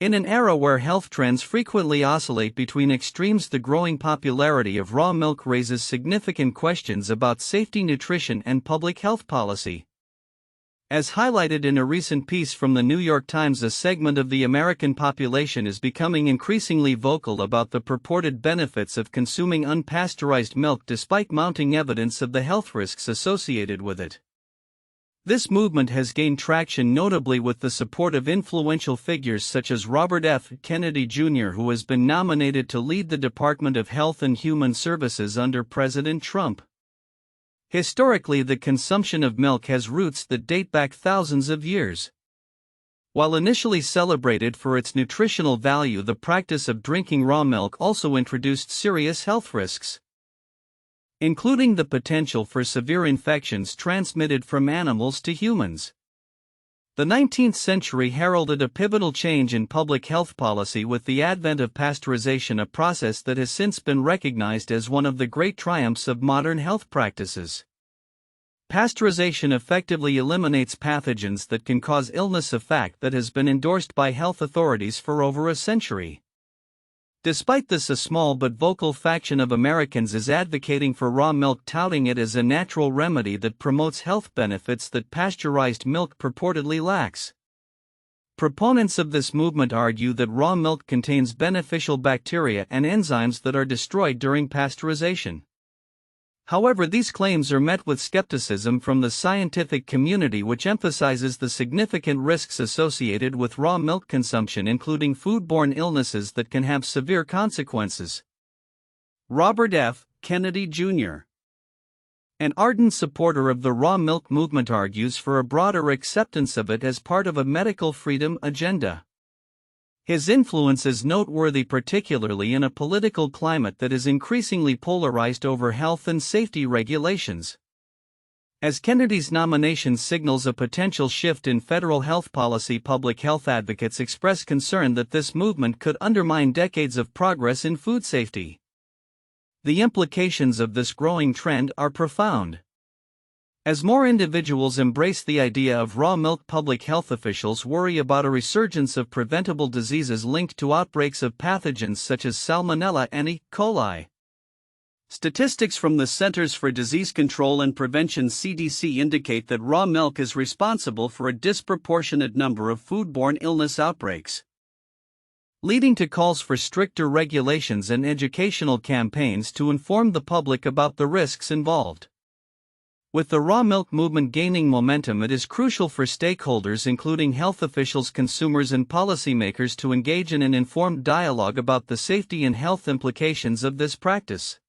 In an era where health trends frequently oscillate between extremes, the growing popularity of raw milk raises significant questions about safety, nutrition, and public health policy. As highlighted in a recent piece from the New York Times, a segment of the American population is becoming increasingly vocal about the purported benefits of consuming unpasteurized milk despite mounting evidence of the health risks associated with it. This movement has gained traction notably with the support of influential figures such as Robert F. Kennedy Jr., who has been nominated to lead the Department of Health and Human Services under President Trump. Historically, the consumption of milk has roots that date back thousands of years. While initially celebrated for its nutritional value, the practice of drinking raw milk also introduced serious health risks, including the potential for severe infections transmitted from animals to humans. The 19th century heralded a pivotal change in public health policy with the advent of pasteurization, a process that has since been recognized as one of the great triumphs of modern health practices. Pasteurization effectively eliminates pathogens that can cause illness, a fact that has been endorsed by health authorities for over a century. Despite this, a small but vocal faction of Americans is advocating for raw milk, touting it as a natural remedy that promotes health benefits that pasteurized milk purportedly lacks. Proponents of this movement argue that raw milk contains beneficial bacteria and enzymes that are destroyed during pasteurization. However, these claims are met with skepticism from the scientific community, which emphasizes the significant risks associated with raw milk consumption, including foodborne illnesses that can have severe consequences. Robert F. Kennedy Jr., an ardent supporter of the raw milk movement, argues for a broader acceptance of it as part of a medical freedom agenda. His influence is noteworthy, particularly in a political climate that is increasingly polarized over health and safety regulations. As Kennedy's nomination signals a potential shift in federal health policy, public health advocates express concern that this movement could undermine decades of progress in food safety. The implications of this growing trend are profound. As more individuals embrace the idea of raw milk, public health officials worry about a resurgence of preventable diseases linked to outbreaks of pathogens such as Salmonella and E. coli. Statistics from the Centers for Disease Control and Prevention (CDC) indicate that raw milk is responsible for a disproportionate number of foodborne illness outbreaks, leading to calls for stricter regulations and educational campaigns to inform the public about the risks involved. With the raw milk movement gaining momentum, it is crucial for stakeholders, including health officials, consumers, and policymakers, to engage in an informed dialogue about the safety and health implications of this practice.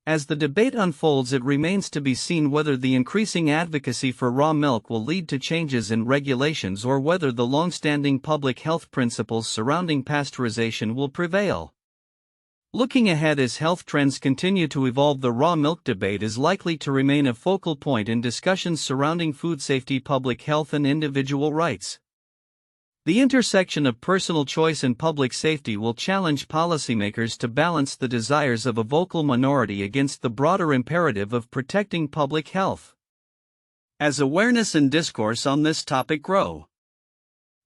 As the debate unfolds, it remains to be seen whether the increasing advocacy for raw milk will lead to changes in regulations or whether the long-standing public health principles surrounding pasteurization will prevail. Looking ahead, as health trends continue to evolve, the raw milk debate is likely to remain a focal point in discussions surrounding food safety, public health, and individual rights. The intersection of personal choice and public safety will challenge policymakers to balance the desires of a vocal minority against the broader imperative of protecting public health. As awareness and discourse on this topic grow,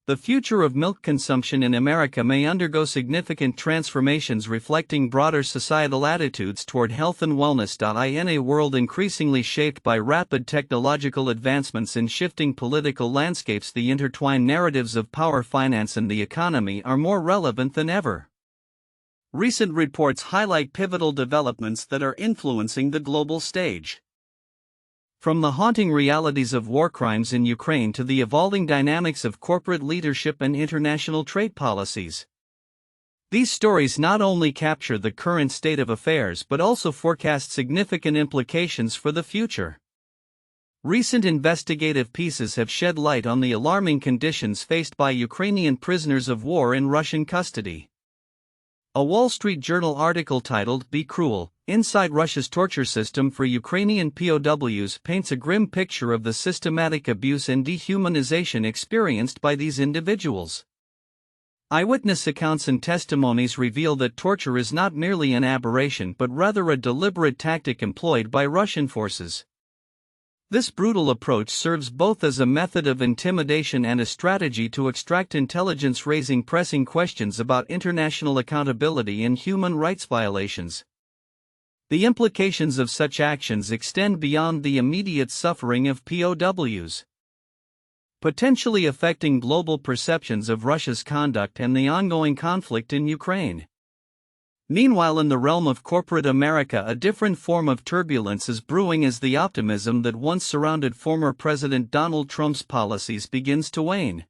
the future of milk consumption in America may undergo significant transformations, reflecting broader societal attitudes toward health and wellness. In a world increasingly shaped by rapid technological advancements and shifting political landscapes, the intertwined narratives of power, finance, and the economy are more relevant than ever. Recent reports highlight pivotal developments that are influencing the global stage. From the haunting realities of war crimes in Ukraine to the evolving dynamics of corporate leadership and international trade policies, these stories not only capture the current state of affairs but also forecast significant implications for the future. Recent investigative pieces have shed light on the alarming conditions faced by Ukrainian prisoners of war in Russian custody. A Wall Street Journal article titled "Be Cruel: Inside Russia's Torture System for Ukrainian POWs" paints a grim picture of the systematic abuse and dehumanization experienced by these individuals. Eyewitness accounts and testimonies reveal that torture is not merely an aberration but rather a deliberate tactic employed by Russian forces. This brutal approach serves both as a method of intimidation and a strategy to extract intelligence, raising pressing questions about international accountability and human rights violations. The implications of such actions extend beyond the immediate suffering of POWs, potentially affecting global perceptions of Russia's conduct and the ongoing conflict in Ukraine. Meanwhile, in the realm of corporate America, a different form of turbulence is brewing as the optimism that once surrounded former President Donald Trump's policies begins to wane.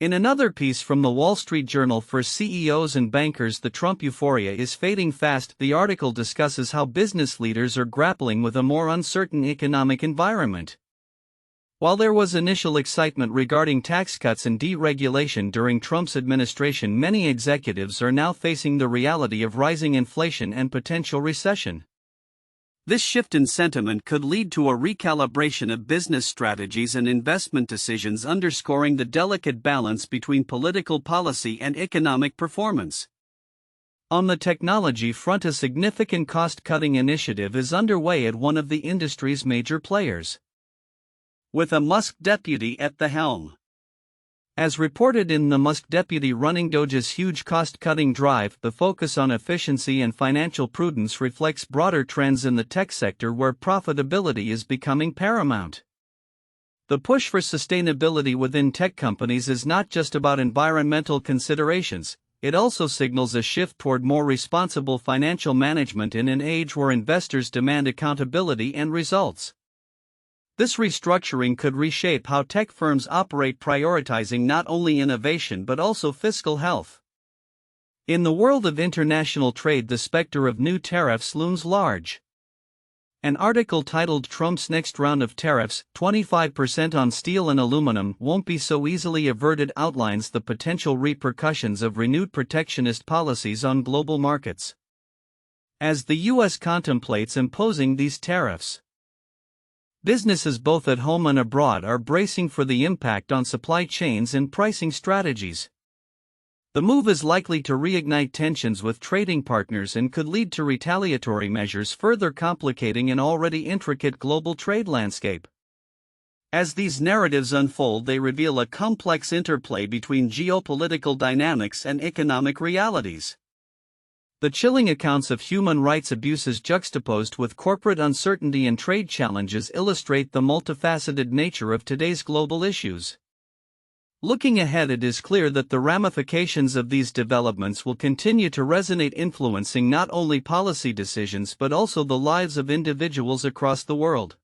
In another piece from the Wall Street Journal, for CEOs and bankers, the Trump euphoria is fading fast. The article discusses how business leaders are grappling with a more uncertain economic environment. While there was initial excitement regarding tax cuts and deregulation during Trump's administration, many executives are now facing the reality of rising inflation and potential recession. This shift in sentiment could lead to a recalibration of business strategies and investment decisions, underscoring the delicate balance between political policy and economic performance. On the technology front, a significant cost-cutting initiative is underway at one of the industry's major players, with a Musk deputy at the helm. As reported in The Musk deputy running Doge's huge cost-cutting drive, the focus on efficiency and financial prudence reflects broader trends in the tech sector where profitability is becoming paramount. The push for sustainability within tech companies is not just about environmental considerations, it also signals a shift toward more responsible financial management in an age where investors demand accountability and results. This restructuring could reshape how tech firms operate, prioritizing not only innovation but also fiscal health. In the world of international trade, the specter of new tariffs looms large. An article titled "Trump's Next Round of Tariffs, 25% on Steel and Aluminum Won't Be So Easily Averted" outlines the potential repercussions of renewed protectionist policies on global markets. As the U.S. contemplates imposing these tariffs, businesses both at home and abroad are bracing for the impact on supply chains and pricing strategies. The move is likely to reignite tensions with trading partners and could lead to retaliatory measures, further complicating an already intricate global trade landscape. As these narratives unfold, they reveal a complex interplay between geopolitical dynamics and economic realities. The chilling accounts of human rights abuses juxtaposed with corporate uncertainty and trade challenges illustrate the multifaceted nature of today's global issues. Looking ahead, it is clear that the ramifications of these developments will continue to resonate, influencing not only policy decisions but also the lives of individuals across the world.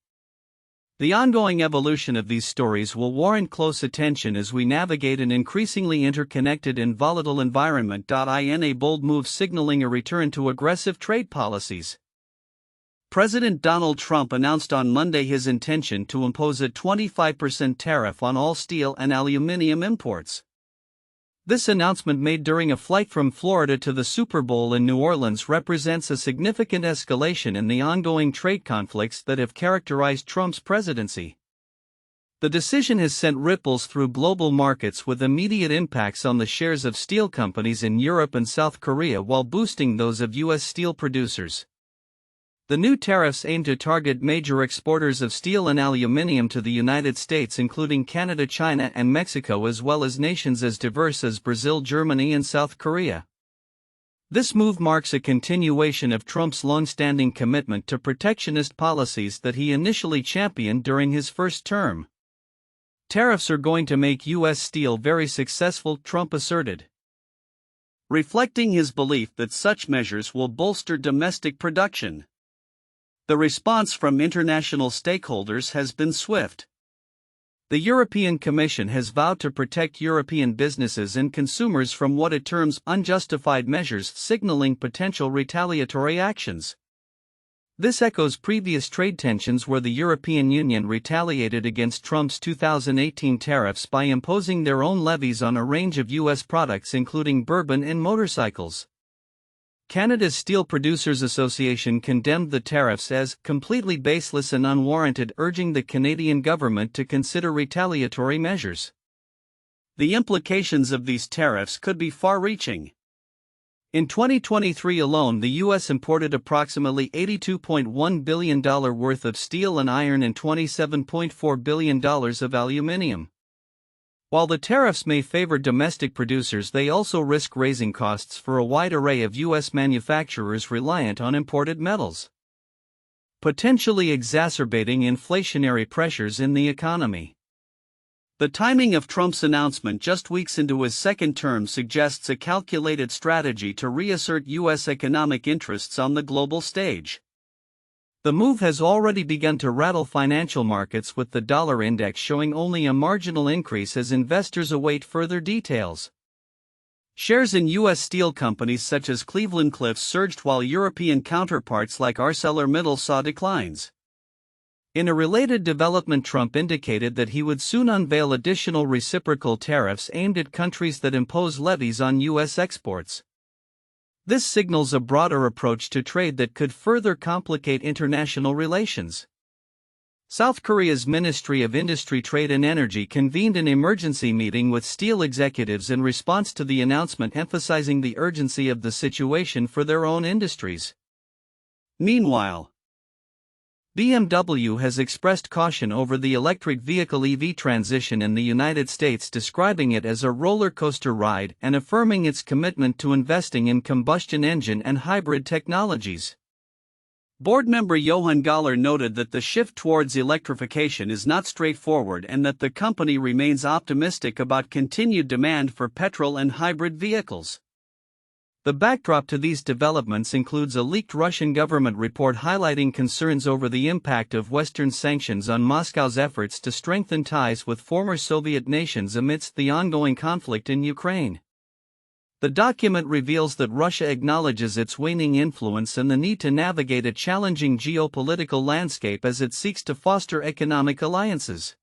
The ongoing evolution of these stories will warrant close attention as we navigate an increasingly interconnected and volatile environment. In a bold move signaling a return to aggressive trade policies, President Donald Trump announced on Monday his intention to impose a 25% tariff on all steel and aluminum imports. This announcement, made during a flight from Florida to the Super Bowl in New Orleans, represents a significant escalation in the ongoing trade conflicts that have characterized Trump's presidency. The decision has sent ripples through global markets, with immediate impacts on the shares of steel companies in Europe and South Korea while boosting those of U.S. steel producers. The new tariffs aim to target major exporters of steel and aluminum to the United States, including Canada, China, and Mexico, as well as nations as diverse as Brazil, Germany, and South Korea. This move marks a continuation of Trump's long-standing commitment to protectionist policies that he initially championed during his first term. Tariffs are going to make U.S. steel very successful, Trump asserted, reflecting his belief that such measures will bolster domestic production. The response from international stakeholders has been swift. The European Commission has vowed to protect European businesses and consumers from what it terms unjustified measures, signaling potential retaliatory actions. This echoes previous trade tensions where the European Union retaliated against Trump's 2018 tariffs by imposing their own levies on a range of U.S. products, including bourbon and motorcycles. Canada's Steel Producers Association condemned the tariffs as completely baseless and unwarranted, urging the Canadian government to consider retaliatory measures. The implications of these tariffs could be far-reaching. In 2023 alone, the U.S. imported approximately $82.1 billion worth of steel and iron and $27.4 billion of aluminum. While the tariffs may favor domestic producers, they also risk raising costs for a wide array of U.S. manufacturers reliant on imported metals, potentially exacerbating inflationary pressures in the economy. The timing of Trump's announcement just weeks into his second term suggests a calculated strategy to reassert U.S. economic interests on the global stage. The move has already begun to rattle financial markets, with the dollar index showing only a marginal increase as investors await further details. Shares in U.S. steel companies such as Cleveland-Cliffs surged, while European counterparts like ArcelorMittal saw declines. In a related development, Trump indicated that he would soon unveil additional reciprocal tariffs aimed at countries that impose levies on U.S. exports. This signals a broader approach to trade that could further complicate international relations. South Korea's Ministry of Industry, Trade and Energy convened an emergency meeting with steel executives in response to the announcement, emphasizing the urgency of the situation for their own industries. Meanwhile, BMW has expressed caution over the electric vehicle EV transition in the United States, describing it as a roller coaster ride and affirming its commitment to investing in combustion engine and hybrid technologies. Board member Johan Galler noted that the shift towards electrification is not straightforward and that the company remains optimistic about continued demand for petrol and hybrid vehicles. The backdrop to these developments includes a leaked Russian government report highlighting concerns over the impact of Western sanctions on Moscow's efforts to strengthen ties with former Soviet nations amidst the ongoing conflict in Ukraine. The document reveals that Russia acknowledges its waning influence and the need to navigate a challenging geopolitical landscape as it seeks to foster economic alliances.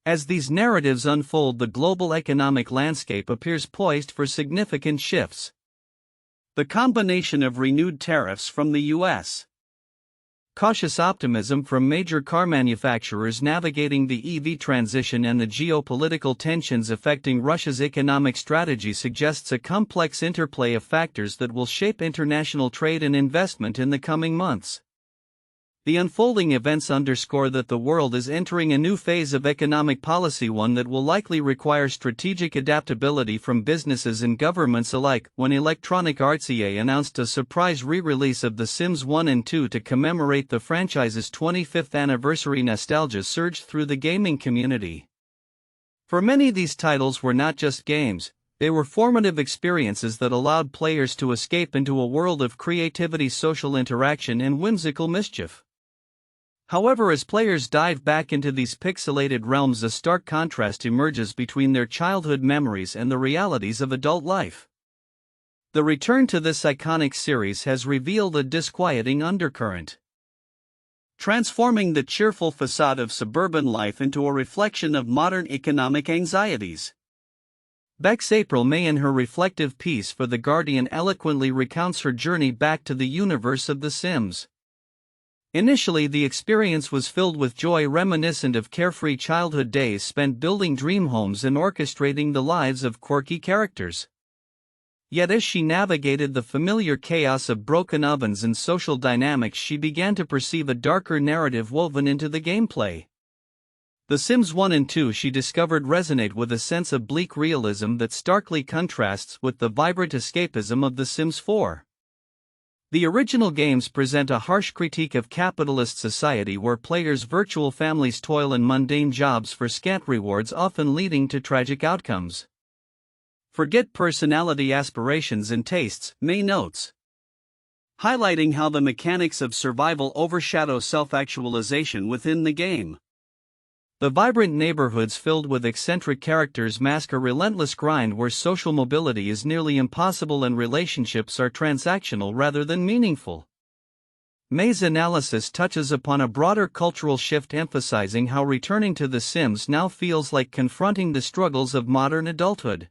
As these narratives unfold, the global economic landscape appears poised for significant shifts. The combination of renewed tariffs from the U.S., cautious optimism from major car manufacturers navigating the EV transition, and the geopolitical tensions affecting Russia's economic strategy suggests a complex interplay of factors that will shape international trade and investment in the coming months. The unfolding events underscore that the world is entering a new phase of economic policy, one that will likely require strategic adaptability from businesses and governments alike. When Electronic Arts EA announced a surprise re-release of The Sims 1 and 2 to commemorate the franchise's 25th anniversary, nostalgia surged through the gaming community. For many, these titles were not just games, they were formative experiences that allowed players to escape into a world of creativity, social interaction, and whimsical mischief. However, as players dive back into these pixelated realms, a stark contrast emerges between their childhood memories and the realities of adult life. The return to this iconic series has revealed a disquieting undercurrent, transforming the cheerful facade of suburban life into a reflection of modern economic anxieties. Bex April May, in her reflective piece for The Guardian, eloquently recounts her journey back to the universe of The Sims. Initially, the experience was filled with joy, reminiscent of carefree childhood days spent building dream homes and orchestrating the lives of quirky characters. Yet as she navigated the familiar chaos of broken ovens and social dynamics, she began to perceive a darker narrative woven into the gameplay. The Sims 1 and 2, she discovered, resonate with a sense of bleak realism that starkly contrasts with the vibrant escapism of The Sims 4. The original games present a harsh critique of capitalist society, where players' virtual families toil in mundane jobs for scant rewards, often leading to tragic outcomes. Forget personality, aspirations, and tastes, May notes, highlighting how the mechanics of survival overshadow self-actualization within the game. The vibrant neighborhoods filled with eccentric characters mask a relentless grind where social mobility is nearly impossible and relationships are transactional rather than meaningful. May's analysis touches upon a broader cultural shift, emphasizing how returning to The Sims now feels like confronting the struggles of modern adulthood.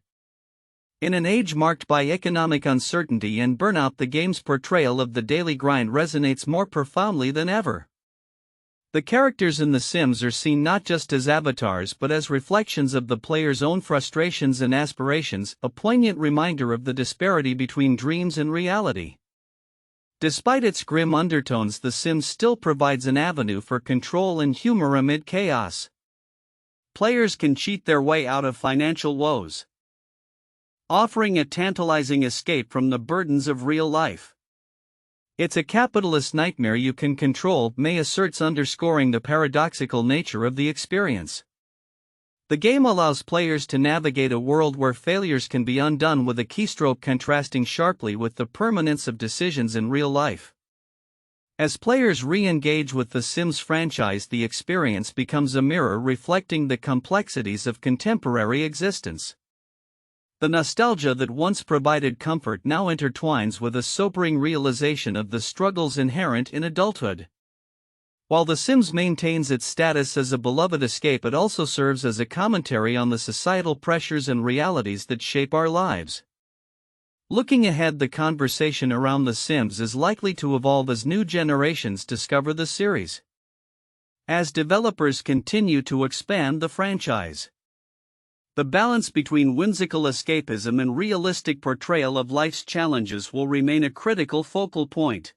In an age marked by economic uncertainty and burnout, the game's portrayal of the daily grind resonates more profoundly than ever. The characters in The Sims are seen not just as avatars but as reflections of the player's own frustrations and aspirations, a poignant reminder of the disparity between dreams and reality. Despite its grim undertones, The Sims still provides an avenue for control and humor amid chaos. Players can cheat their way out of financial woes, offering a tantalizing escape from the burdens of real life. It's a capitalist nightmare you can control, May asserts, underscoring the paradoxical nature of the experience. The game allows players to navigate a world where failures can be undone with a keystroke, contrasting sharply with the permanence of decisions in real life. As players re-engage with the Sims franchise, the experience becomes a mirror reflecting the complexities of contemporary existence. The nostalgia that once provided comfort now intertwines with a sobering realization of the struggles inherent in adulthood. While The Sims maintains its status as a beloved escape, it also serves as a commentary on the societal pressures and realities that shape our lives. Looking ahead, the conversation around The Sims is likely to evolve as new generations discover the series. As developers continue to expand the franchise, the balance between whimsical escapism and realistic portrayal of life's challenges will remain a critical focal point.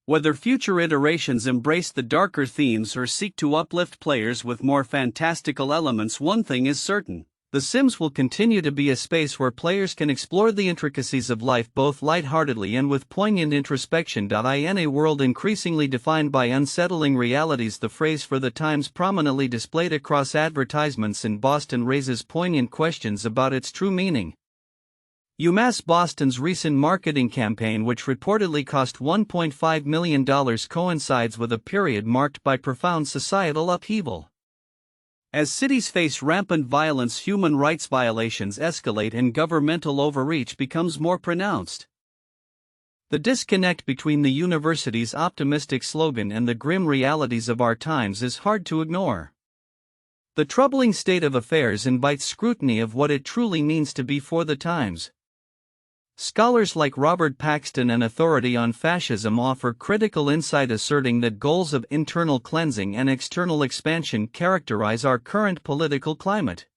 Whether future iterations embrace the darker themes or seek to uplift players with more fantastical elements, one thing is certain: The Sims will continue to be a space where players can explore the intricacies of life both lightheartedly and with poignant introspection. In a world increasingly defined by unsettling realities, the phrase "for the times" prominently displayed across advertisements in Boston raises poignant questions about its true meaning. UMass Boston's recent marketing campaign, which reportedly cost $1.5 million, coincides with a period marked by profound societal upheaval. As cities face rampant violence, human rights violations escalate, and governmental overreach becomes more pronounced. The disconnect between the university's optimistic slogan and the grim realities of our times is hard to ignore. The troubling state of affairs invites scrutiny of what it truly means to be for the times. Scholars like Robert Paxton, an authority on fascism, offer critical insight, asserting that goals of internal cleansing and external expansion characterize our current political climate.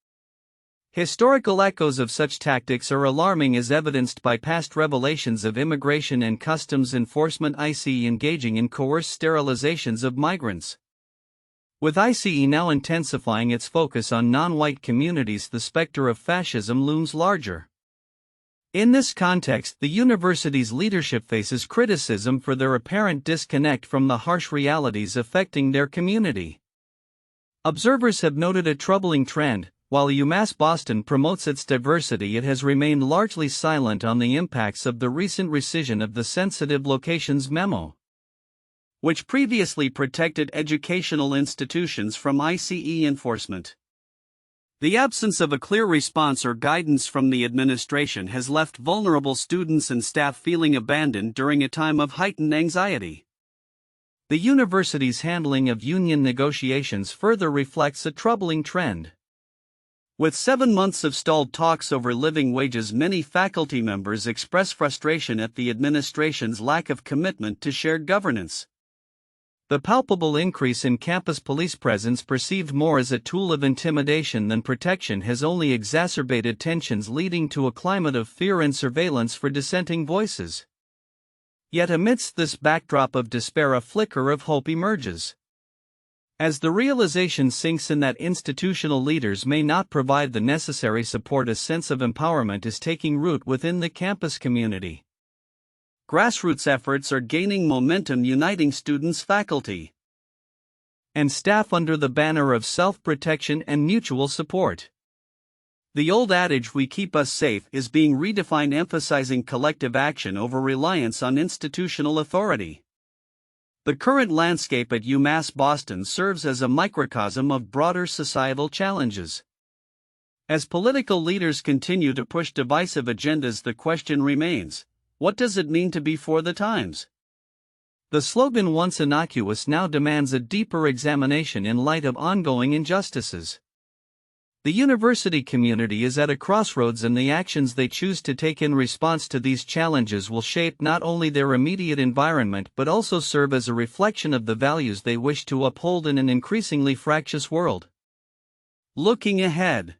Historical echoes of such tactics are alarming, as evidenced by past revelations of Immigration and Customs Enforcement (ICE) engaging in coerced sterilizations of migrants. With ICE now intensifying its focus on non-white communities, the specter of fascism looms larger. In this context, the university's leadership faces criticism for their apparent disconnect from the harsh realities affecting their community. Observers have noted a troubling trend: while UMass Boston promotes its diversity, it has remained largely silent on the impacts of the recent rescission of the Sensitive Locations Memo, which previously protected educational institutions from ICE enforcement. The absence of a clear response or guidance from the administration has left vulnerable students and staff feeling abandoned during a time of heightened anxiety. The university's handling of union negotiations further reflects a troubling trend. With 7 months of stalled talks over living wages, many faculty members express frustration at the administration's lack of commitment to shared governance. The palpable increase in campus police presence, perceived more as a tool of intimidation than protection, has only exacerbated tensions, leading to a climate of fear and surveillance for dissenting voices. Yet amidst this backdrop of despair, a flicker of hope emerges. As the realization sinks in that institutional leaders may not provide the necessary support, a sense of empowerment is taking root within the campus community. Grassroots efforts are gaining momentum, uniting students, faculty, and staff under the banner of self-protection and mutual support. The old adage, "we keep us safe," is being redefined, emphasizing collective action over reliance on institutional authority. The current landscape at UMass Boston serves as a microcosm of broader societal challenges. As political leaders continue to push divisive agendas, the question remains: what does it mean to be for the times? The slogan, once innocuous, now demands a deeper examination in light of ongoing injustices. The university community is at a crossroads, and the actions they choose to take in response to these challenges will shape not only their immediate environment but also serve as a reflection of the values they wish to uphold in an increasingly fractious world. Looking ahead,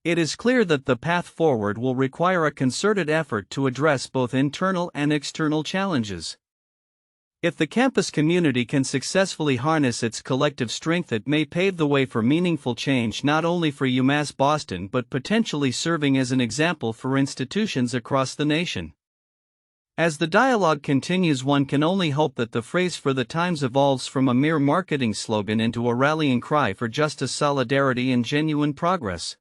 it is clear that the path forward will require a concerted effort to address both internal and external challenges. If the campus community can successfully harness its collective strength, it may pave the way for meaningful change not only for UMass Boston but potentially serving as an example for institutions across the nation. As the dialogue continues, one can only hope that the phrase for the times evolves from a mere marketing slogan into a rallying cry for justice, solidarity, and genuine progress.